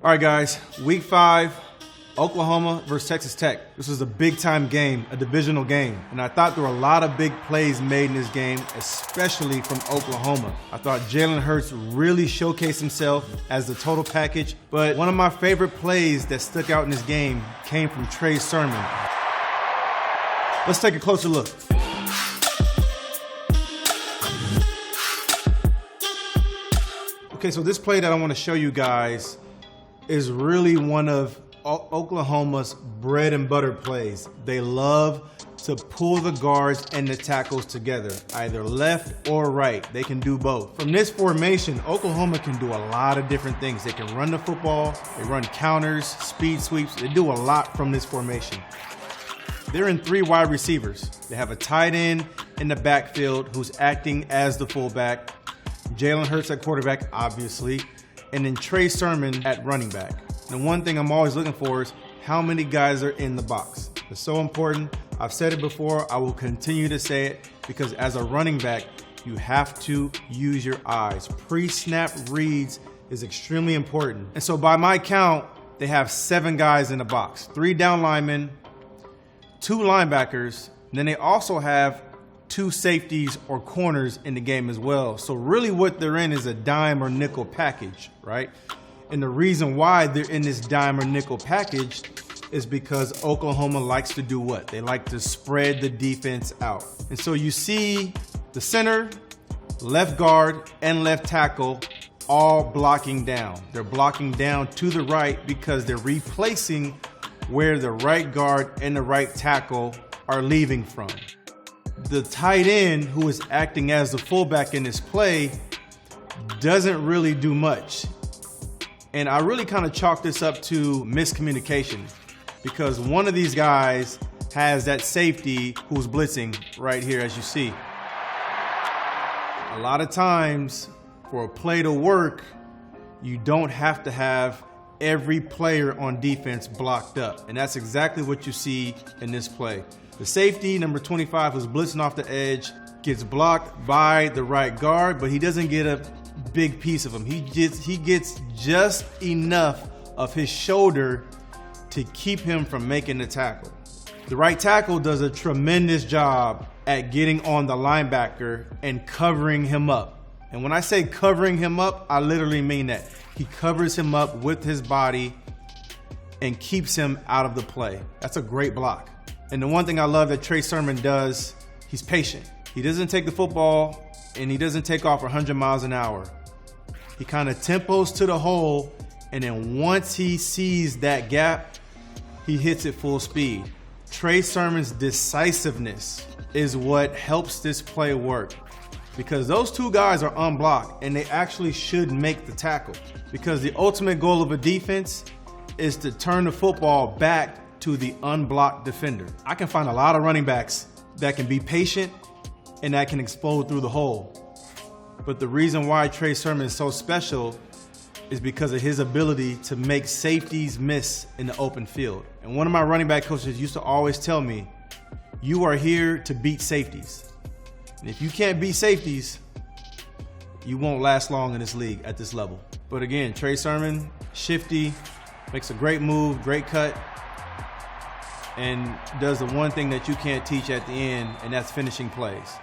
All right, guys, week 5, Oklahoma versus Texas Tech. This was a big-time game, a divisional game, and I thought there were a lot of big plays made in this game, especially from Oklahoma. I thought Jalen Hurts really showcased himself as the total package, but one of my favorite plays that stuck out in this game came from Trey Sermon. Let's take a closer look. Okay, so this play that I want to show you guys is really one of Oklahoma's bread and butter plays. They love to pull the guards and the tackles together, either left or right. They can do both. From this formation, Oklahoma can do a lot of different things. They can run the football, they run counters, speed sweeps. They do a lot from this formation. They're in 3 wide receivers. They have a tight end in the backfield who's acting as the fullback, Jalen Hurts at quarterback, obviously, and then Trey Sermon at running back. And one thing I'm always looking for is how many guys are in the box. It's so important. I've said it before. I will continue to say it because as a running back, you have to use your eyes. Pre-snap reads is extremely important. And so by my count, they have 7 guys in the box. 3 down linemen, 2 linebackers, and then they also have 2 safeties or corners in the game as well. So really what they're in is a dime or nickel package, right? And the reason why they're in this dime or nickel package is because Oklahoma likes to do what? They like to spread the defense out. And so you see the center, left guard, and left tackle all blocking down. They're blocking down to the right because they're replacing where the right guard and the right tackle are leaving from. The tight end, who is acting as the fullback in this play, doesn't really do much. And I really kind of chalk this up to miscommunication because one of these guys has that safety who's blitzing right here, as you see. A lot of times for a play to work, you don't have to have every player on defense blocked up. And that's exactly what you see in this play. The safety, number 25, who's blitzing off the edge, gets blocked by the right guard, but he doesn't get a big piece of him. He gets just enough of his shoulder to keep him from making the tackle. The right tackle does a tremendous job at getting on the linebacker and covering him up. And when I say covering him up, I literally mean that. He covers him up with his body and keeps him out of the play. That's a great block. And the one thing I love that Trey Sermon does, he's patient. He doesn't take the football and he doesn't take off 100 miles an hour. He kind of tempos to the hole, and then once he sees that gap, he hits it full speed. Trey Sermon's decisiveness is what helps this play work because those 2 guys are unblocked and they actually should make the tackle because the ultimate goal of a defense is to turn the football back to the unblocked defender. I can find a lot of running backs that can be patient and that can explode through the hole. But the reason why Trey Sermon is so special is because of his ability to make safeties miss in the open field. And one of my running back coaches used to always tell me, you are here to beat safeties. And if you can't beat safeties, you won't last long in this league at this level. But again, Trey Sermon, shifty, makes a great move, great cut, and does the one thing that you can't teach at the end, and that's finishing plays.